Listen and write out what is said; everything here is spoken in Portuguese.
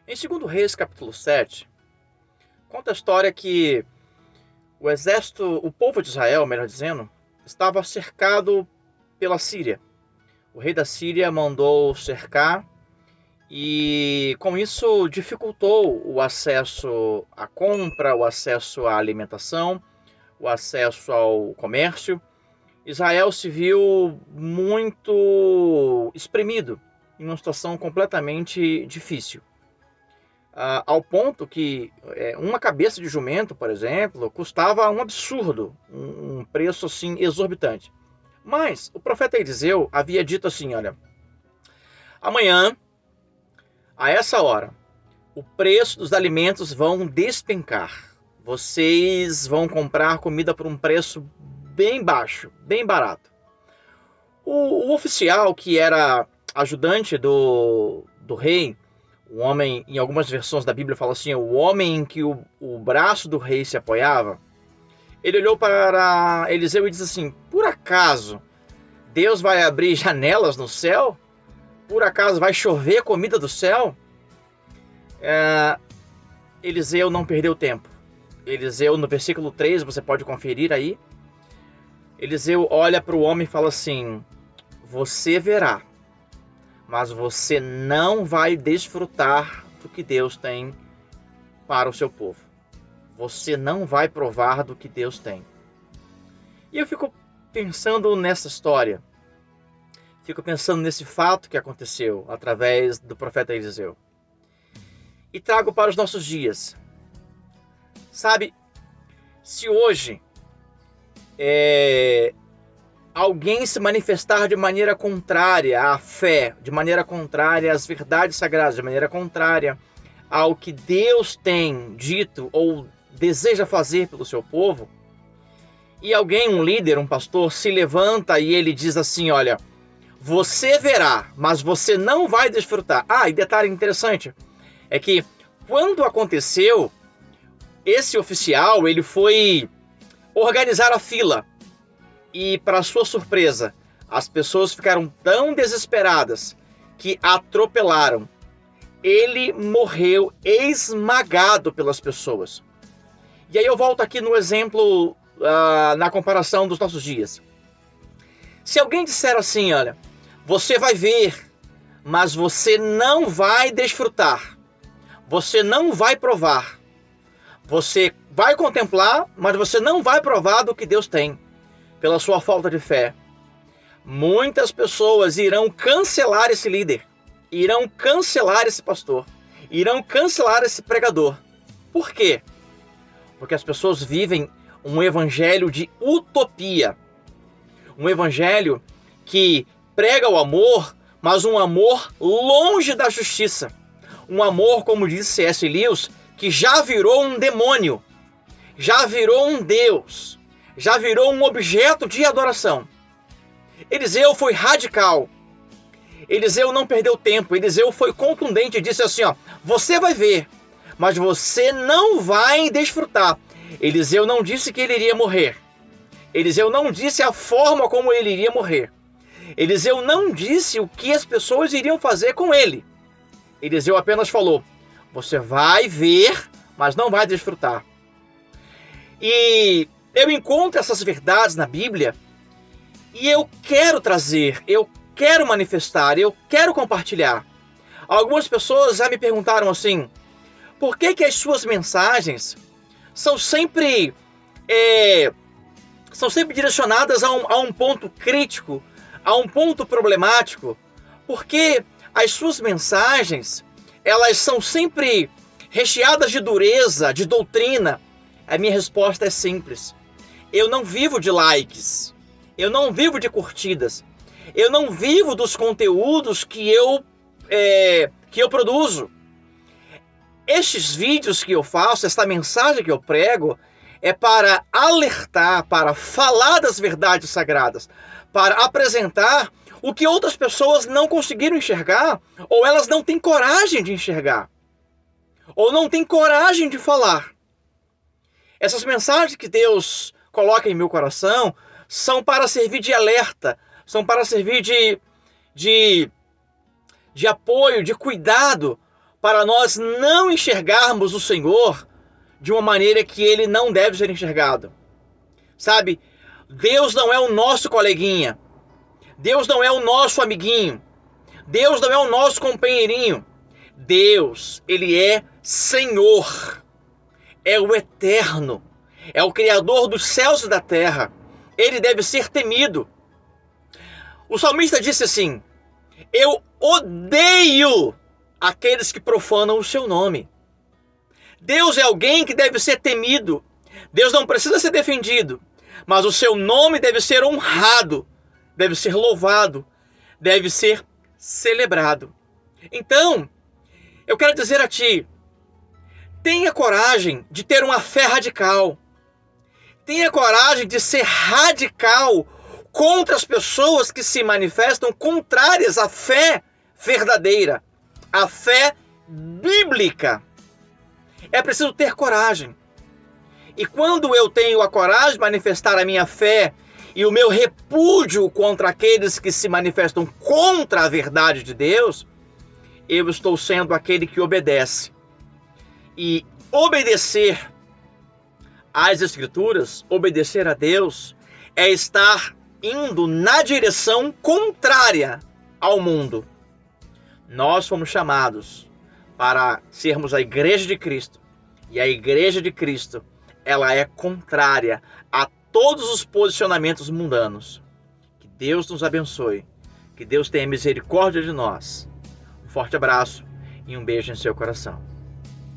Em 2 Reis, capítulo 7, conta a história que o exército, o povo de Israel, melhor dizendo, estava cercado pela Síria. O rei da Síria mandou cercar e, com isso, dificultou o acesso à compra, o acesso à alimentação, o acesso ao comércio. Israel se viu muito espremido, em uma situação completamente difícil. Ao ponto que uma cabeça de jumento, por exemplo, custava um absurdo, um preço assim exorbitante. Mas o profeta Eliseu havia dito assim, olha, amanhã, a essa hora, o preço dos alimentos vão despencar. Vocês vão comprar comida por um preço bem baixo, bem barato. O oficial, que era ajudante do rei, o homem, em algumas versões da Bíblia fala assim, o homem em que o braço do rei se apoiava, ele olhou para Eliseu e disse assim, por acaso Deus vai abrir janelas no céu? Por acaso vai chover comida do céu? Eliseu não perdeu tempo. Eliseu, no versículo 3, você pode conferir aí, Eliseu olha para o homem e fala assim, você verá, mas você não vai desfrutar do que Deus tem para o seu povo. Você não vai provar do que Deus tem. E eu fico pensando nessa história. Fico pensando nesse fato que aconteceu através do profeta Eliseu. E trago para os nossos dias. Sabe, se hoje alguém se manifestar de maneira contrária à fé, de maneira contrária às verdades sagradas, de maneira contrária ao que Deus tem dito ou deseja fazer pelo seu povo, e alguém, um líder, um pastor, se levanta e ele diz assim, olha, você verá, mas você não vai desfrutar. E detalhe interessante, é que quando aconteceu, esse oficial, ele foi organizar a fila. E, para sua surpresa, as pessoas ficaram tão desesperadas que atropelaram. Ele morreu esmagado pelas pessoas. E aí eu volto aqui no exemplo, na comparação dos nossos dias. Se alguém disser assim, olha, você vai ver, mas você não vai desfrutar. Você não vai provar. Você vai contemplar, mas você não vai provar do que Deus tem. Pela sua falta de fé, muitas pessoas irão cancelar esse líder, irão cancelar esse pastor, irão cancelar esse pregador. Por quê? Porque as pessoas vivem um evangelho de utopia, um evangelho que prega o amor, mas um amor longe da justiça, um amor, como disse C.S. Lewis, que já virou um demônio, já virou um Deus, já virou um objeto de adoração. Eliseu foi radical. Eliseu não perdeu tempo. Eliseu foi contundente e disse assim, você vai ver, mas você não vai desfrutar. Eliseu não disse que ele iria morrer. Eliseu não disse a forma como ele iria morrer. Eliseu não disse o que as pessoas iriam fazer com ele. Eliseu apenas falou, você vai ver, mas não vai desfrutar. E eu encontro essas verdades na Bíblia e eu quero trazer, eu quero manifestar, eu quero compartilhar. Algumas pessoas já me perguntaram assim, por que as suas mensagens são sempre direcionadas a um ponto crítico, a um ponto problemático? Por que as suas mensagens, elas são sempre recheadas de dureza, de doutrina? A minha resposta é simples. Eu não vivo de likes, eu não vivo de curtidas, eu não vivo dos conteúdos que eu produzo. Estes vídeos que eu faço, esta mensagem que eu prego, é para alertar, para falar das verdades sagradas, para apresentar o que outras pessoas não conseguiram enxergar, ou elas não têm coragem de enxergar, ou não têm coragem de falar. Essas mensagens que Deus coloca em meu coração são para servir de alerta, são para servir de apoio, de cuidado, para nós não enxergarmos o Senhor de uma maneira que ele não deve ser enxergado. Sabe? Deus não é o nosso coleguinha. Deus não é o nosso amiguinho. Deus não é o nosso companheirinho. Deus, ele é Senhor. É o eterno. É o Criador dos céus e da terra. Ele deve ser temido. O salmista disse assim: eu odeio aqueles que profanam o seu nome. Deus é alguém que deve ser temido. Deus não precisa ser defendido, mas o seu nome deve ser honrado, deve ser louvado, deve ser celebrado. Então, eu quero dizer a ti, tenha coragem de ter uma fé radical. Tenha coragem de ser radical contra as pessoas que se manifestam contrárias à fé verdadeira, à fé bíblica. É preciso ter coragem. E quando eu tenho a coragem de manifestar a minha fé e o meu repúdio contra aqueles que se manifestam contra a verdade de Deus, eu estou sendo aquele que obedece. E obedecer às Escrituras, obedecer a Deus, é estar indo na direção contrária ao mundo. Nós fomos chamados para sermos a Igreja de Cristo. E a Igreja de Cristo, ela é contrária a todos os posicionamentos mundanos. Que Deus nos abençoe. Que Deus tenha misericórdia de nós. Um forte abraço e um beijo em seu coração.